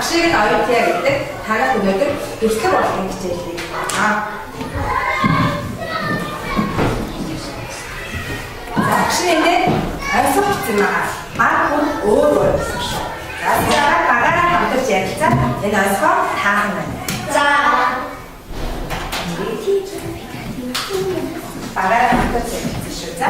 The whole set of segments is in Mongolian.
багшийг нь оюутгая гэдэг танаа өнөөдөр хэвлэг болгох хичээлийг багшинээ ойсох гэсэн байгаа. Баг хүн өөр гэсэн шүү. За багаараа хамтарч ярилцаа энэ ойсгоо таахан байна. За багаараа хамтарч ярилцсан шүү. За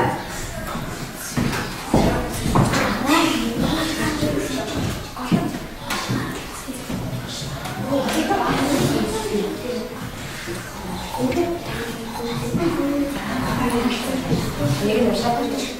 нэг нь шатаж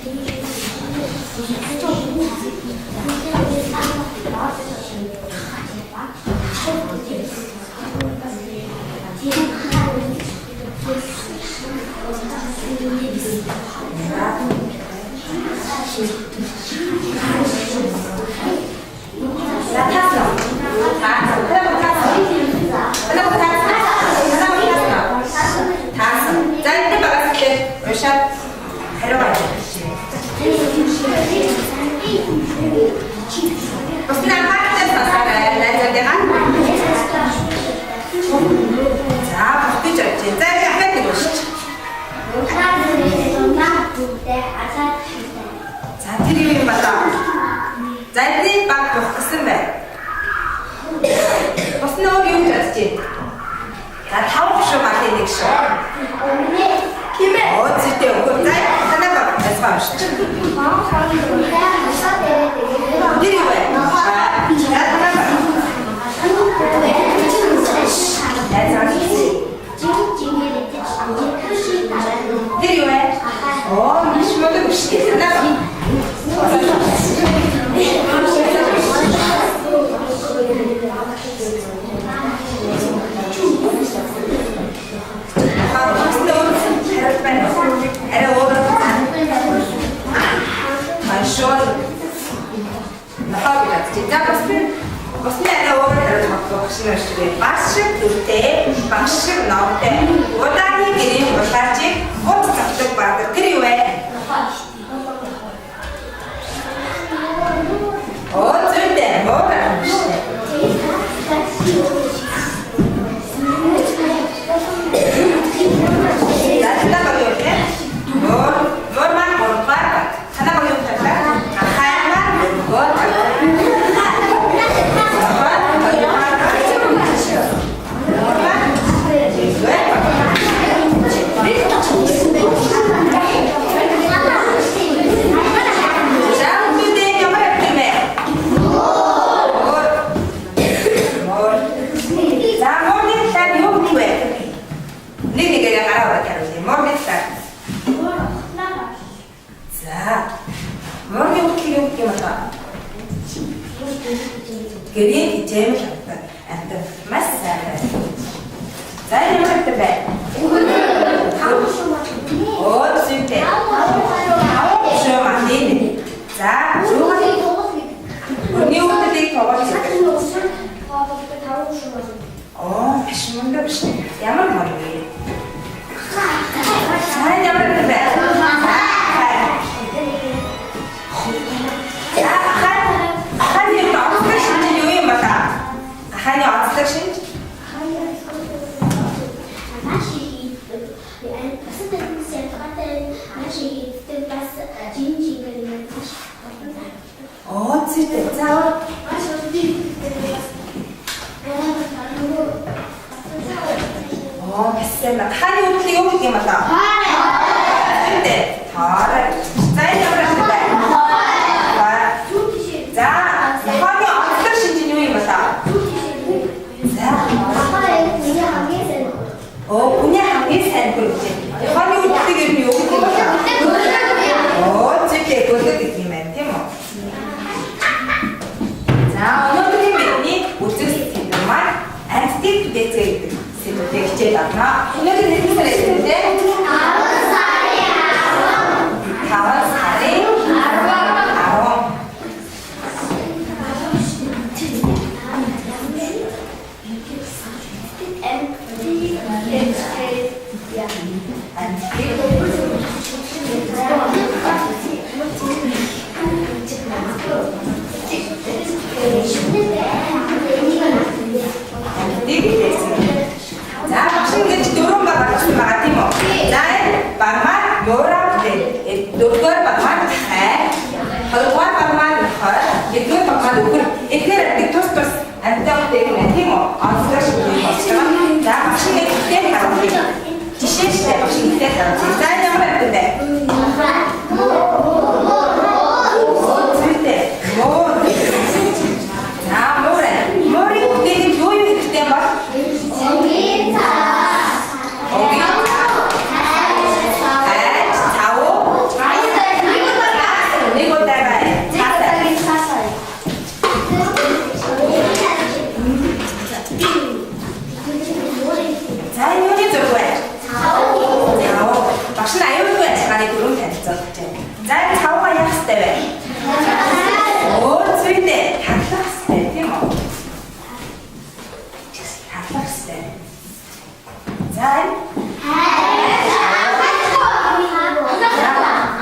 때문에 팀워 수가시고 있는 것처럼 자 박신의 그때 다루기 지시시대 박신 그때 다루기 자 이제 한번 해볼게 줄때 자 뭐래 머리 그때는 교육이 그때 뭐 자, 좌우가 약스 때문에 오, 줄 때, 닥닥스 때, 뭐 닥닥스 때 자,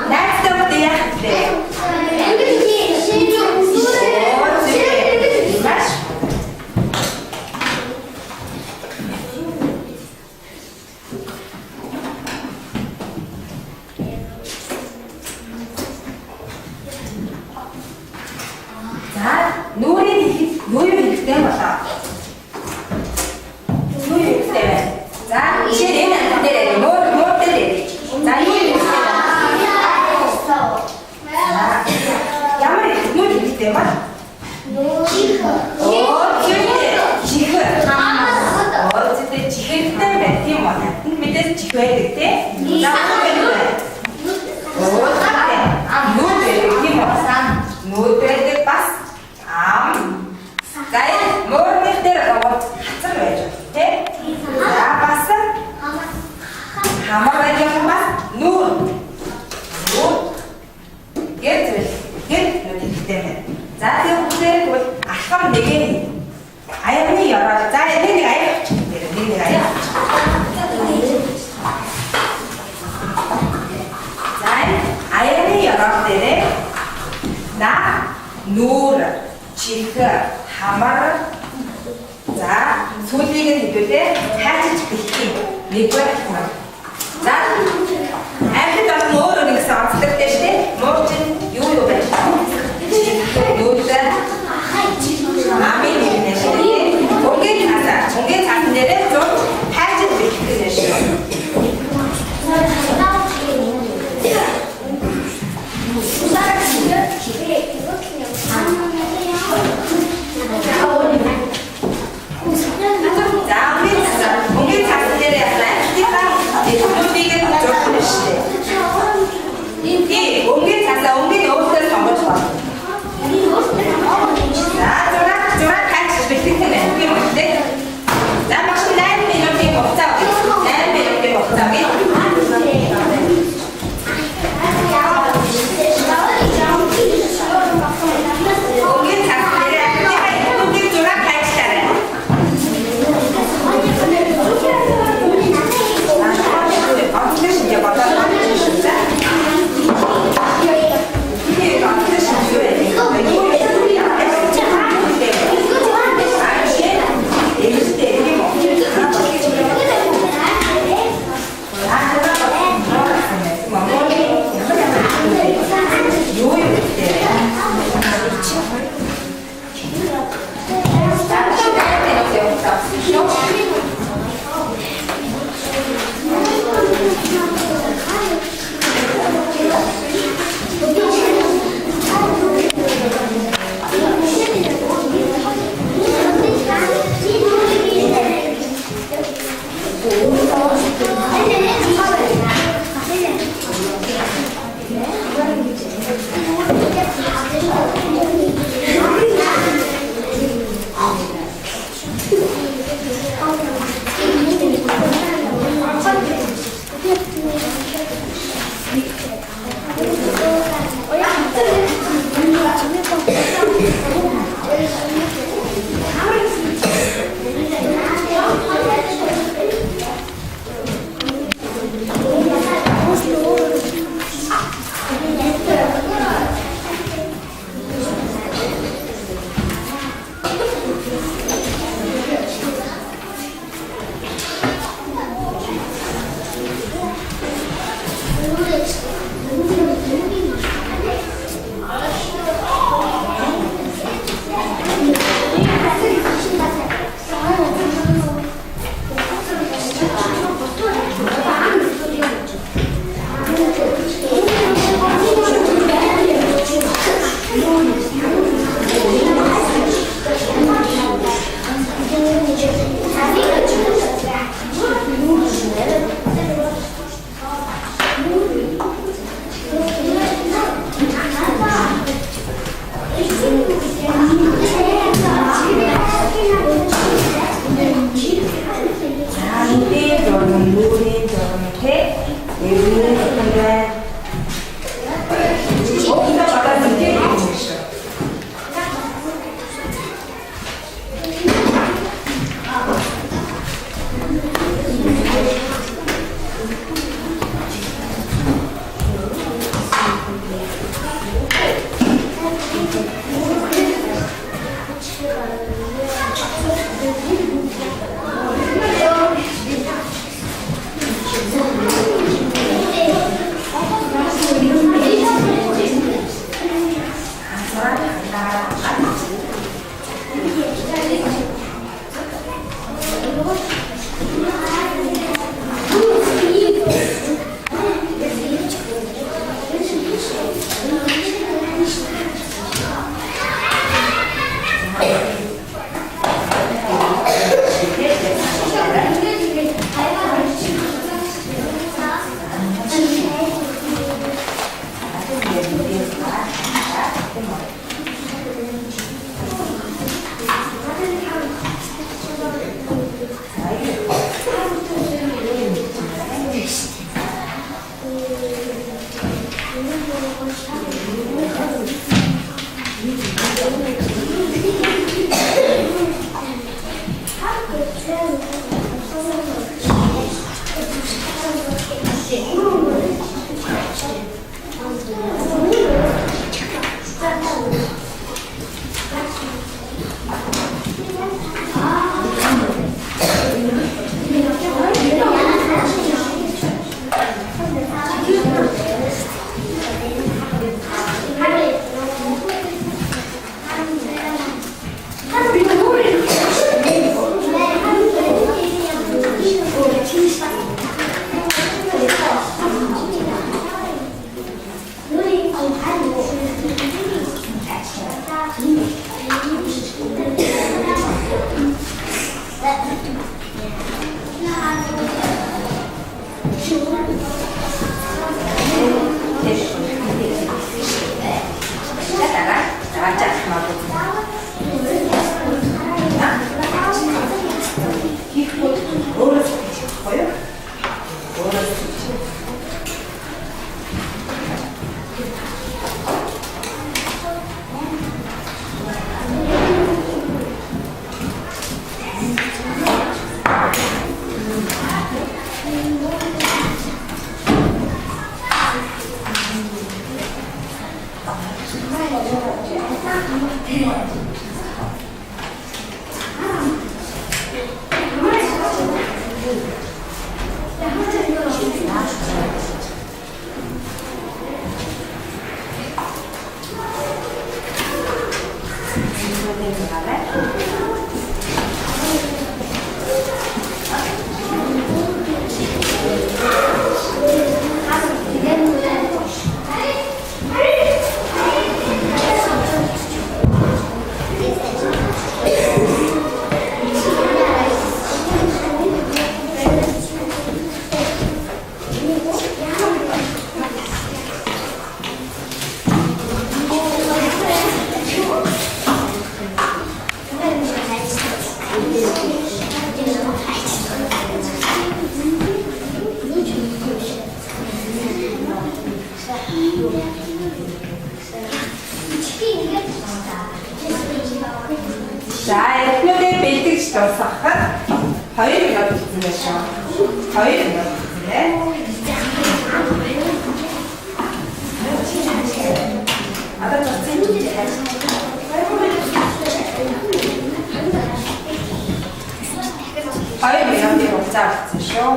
날 때부터 약 때 노율이 때문이다. 노율이 때문에. 자, 이제 내는 때려야 뭐 때려야 돼. 자, 노율이 때문에. 자, 야말이 노율이 때문에. 지금. 어쨌든 지금 때문에 때문에. 밑에서 지금에 될 때. 자, 노율이 pas. Kayak mau mikir kalau hasil aja, deh, ya pasal, hamar aja mas, nur, gitu, nanti kita nih, jadi udah buat akam deh, ayam nih ya, saya ini ayam, ini ayam, jadi ayam nih ya deh, nah, nur, jika hamar 자 소리가 들릴 때 같이 듣기 리포트 자 앞에다 뭐를 익사할 때 뭐든 요요배 요다 마음이 내시는데 공개 자신들은 좀 같이 듣기 되시죠 За, эхнүүдээ бэлтгэж дуусгахад 2 минут гэсэн байх шүү. 2 минут гэсэн. Одоо цэцэн хийж хайж. 2 минутын хугацаа болсон шүү.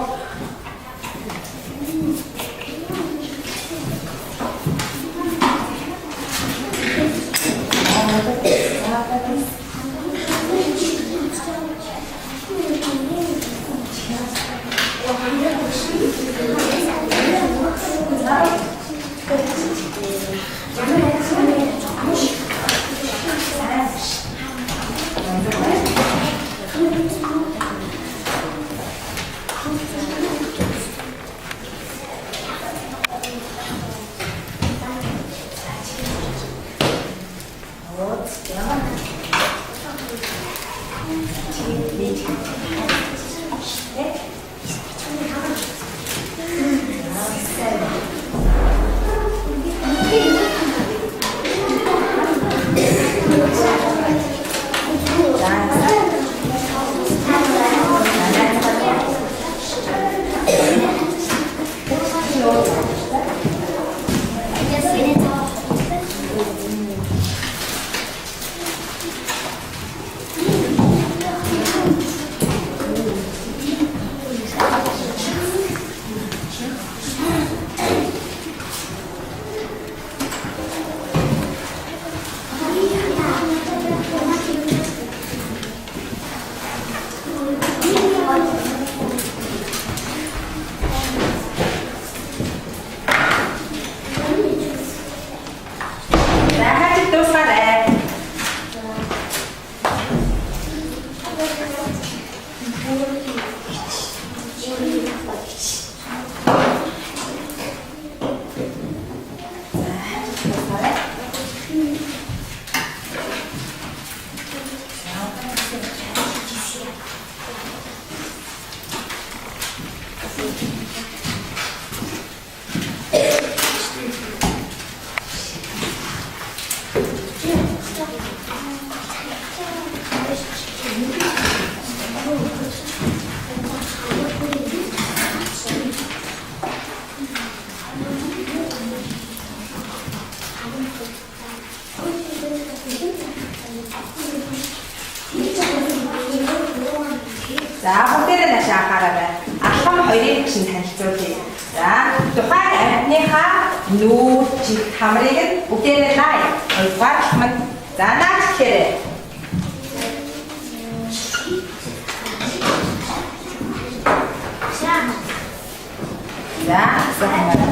За бүгдээрээ нааш анхаараарай. Алхам хоёрын гишин танилцуулъя. За тухайн амьтныхаа нүүр, чих, хамрыг нь бүгдээрээ наа. Хоёрдугаар алхамд за наач гэхээрээ. За хамраа.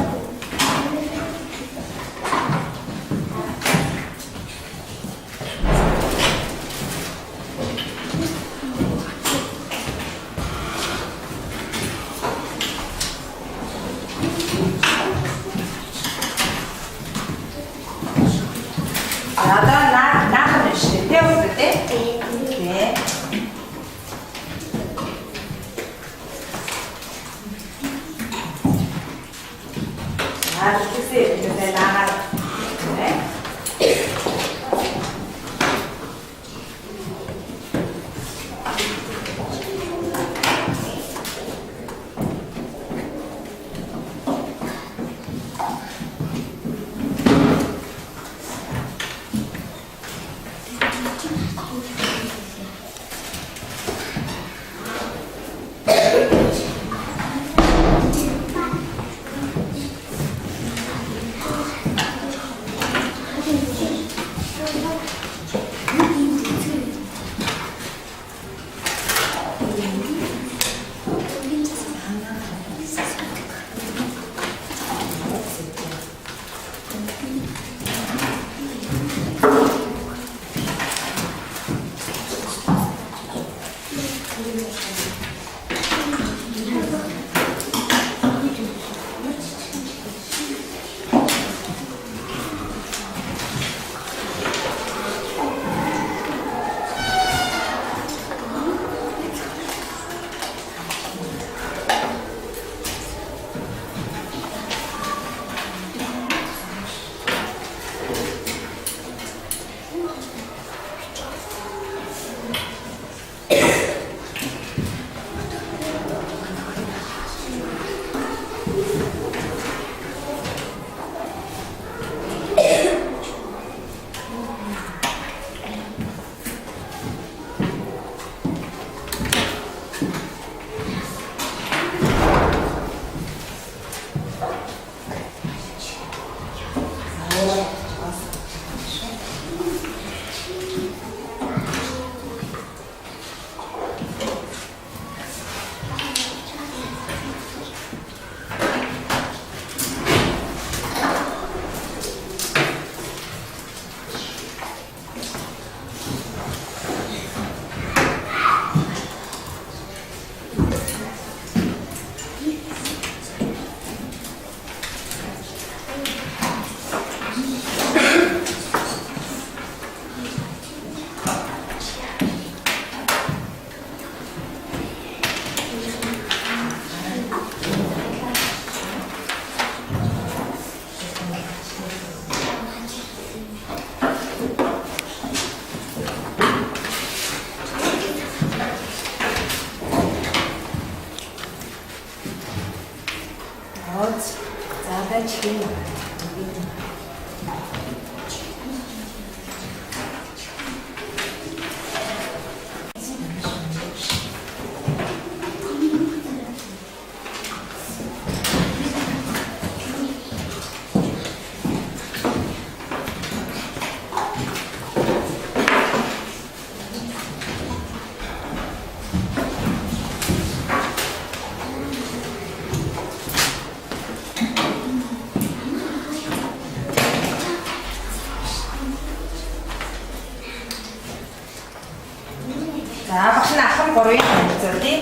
За багш нь ахын 3-ыг танилцуулъя.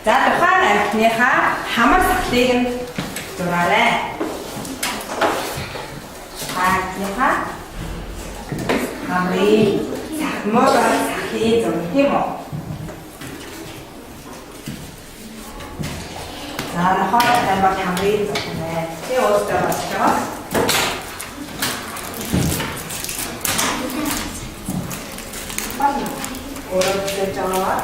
За тухайн амьтныхаа хамар сахлыг нь зураарай. Амьтныхаа хамрыг сахмаар сахлыг зурх юм уу? За нохоор тамбаг хамрыг зурх юм байна. Тэ өөртөө болчихоо. Өөрөөр жаваа.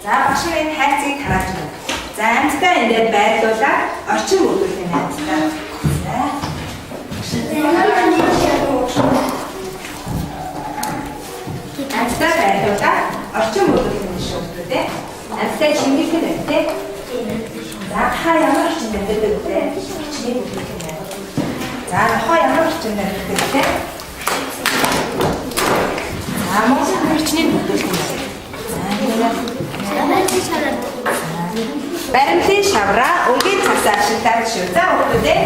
За багшийн хайцыг харааж байна. За амьтдаа ингээд байрлуулаад орчин өгүүлэх юм амьтдаа. Амьтдаа байрлуулаад орчин өгүүлэх юм шүү дээ. Амьтдаа шингэх нь байна те. За хаа ямар орчин байдаг вэ? Чиний өгүүлэх юм байна. За хаа ямар орчин байдаг вэ? За мөн чиний өгүүлэх юм байна. Баримтын шавраа өнгийн цагсаа ашиглаад шүү. За өгдөө.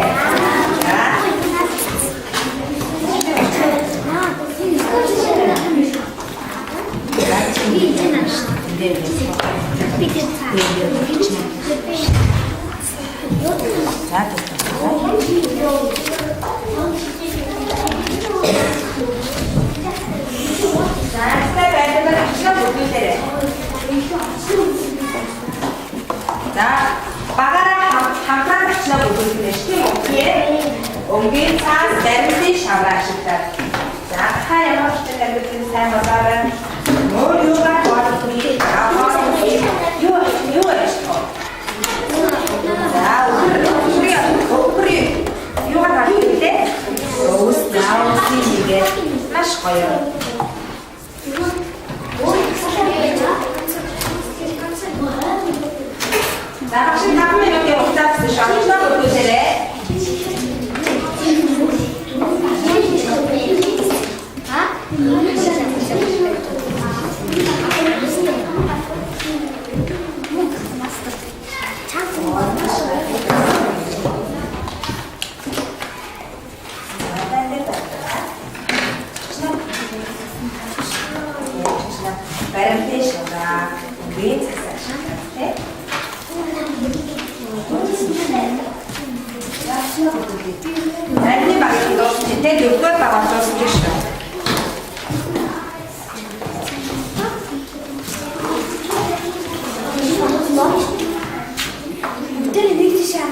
За багаараа хамтран батлаа өгөх нь шүү дээ. Өнгийн цаас баримтын шавраа ашиглаад. За та ямар ч тайлбарлын сайн болоорой. Мөр юугаар бодлоо юу яаш. За өгөрөө юугаар хэлээ? Өөс заавал хийгээ. Маш гоё. За багшийн 5 минутын хугацаанд шалгалт өгүүлээрэй. Баримтын шавраа үгүй цагсаа. Найны багийн дуусна. Тэ дөрөвдүгээр баг дуусна шүү. Тэр нэг тишаа.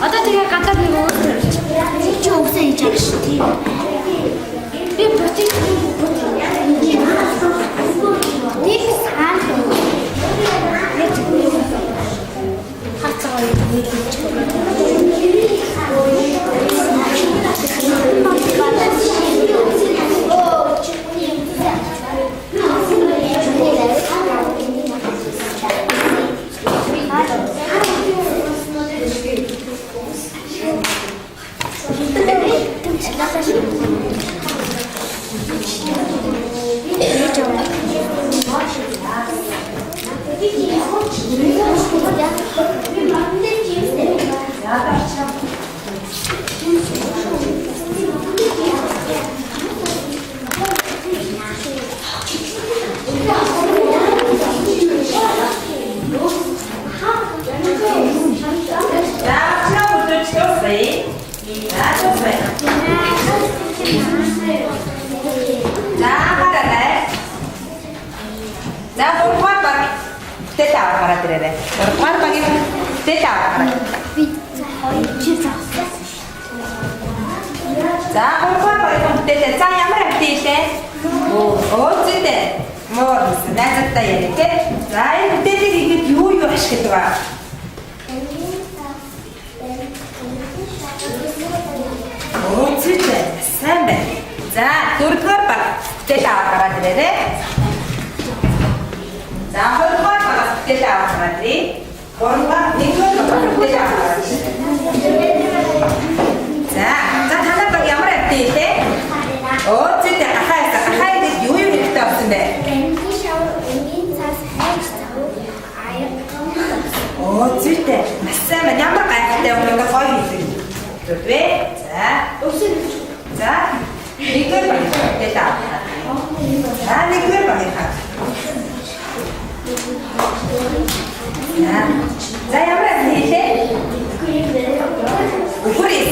Одоо тэгээ гадаад нэг өөр чи өсөө хийж байгаа шүү дээ. Би бүтэн нэг сар хацаа нэг Ukuri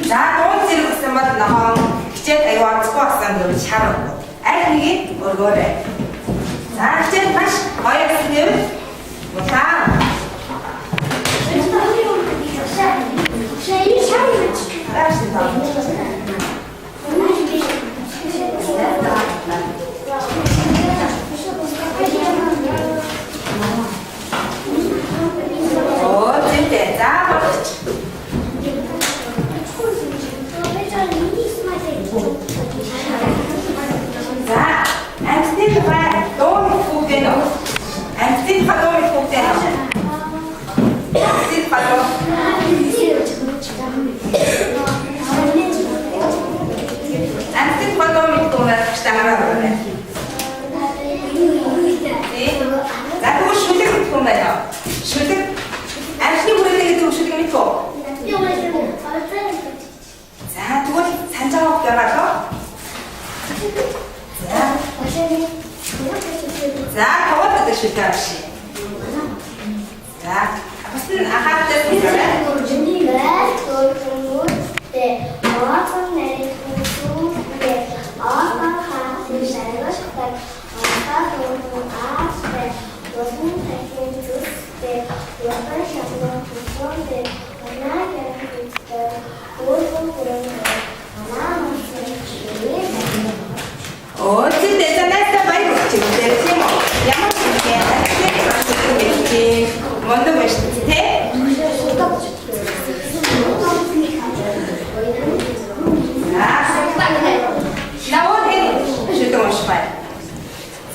자, 돈 지르고서 뭐 나만 기체 대화 스포츠한 걸 잘하고. 알기 얼굴에. 자, 기체 다시 어였으면 못하. 진짜 자. 자, 안스틴 봐. 너무 푹대노. 안스틴 봐 너무 푹대노. 안스틴 봐 너무. 안스틴 봐 너무 푹나 시작하라 그래. 자, 그거 슈팅 푹나요. 슈팅. 안스틴 우리 또 슈팅 밑고. 자, 두고 산장업 껴가서. 자, 그것도 드실까 없이. 자, 무슨 아가들 보면은 어쨌든 전화했다 봐요. 지금 대체 뭐 양아치게 먼저 보시대. 나오네. 실도 못 싶어요.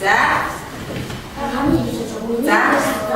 자, 자.